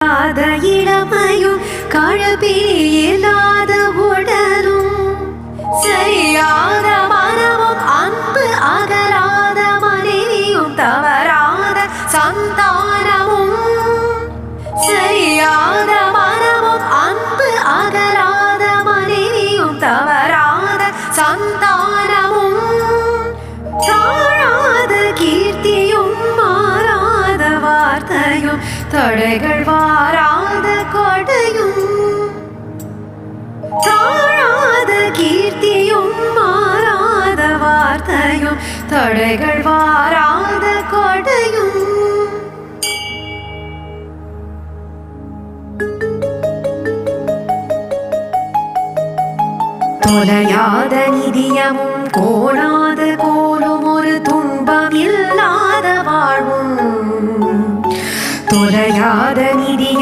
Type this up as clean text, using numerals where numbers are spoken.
ஆத இளமையும் கழப்பில்லாத உடலும் சரியாத மனமும் அன்பு அகலாத மனைவியும் தவறாத சந்தானமும் சரியாத மனமும் அன்பு அகலாத மனைவியும் தவறாத சந்தானமும் தாழாத கீர்த்தியும் மாறாத வார்த்தையும் தடைகள் வாராத கொடையும் தாழாத கீர்த்தியும் மாறாத வார்த்தையும் தடைகள் வாராத கொடையும் தொலையாத நிதியமும் கோணாத கோலும் ஒரு துன்பம் இல்லாத வாழ்வும் தொலையாத நிதி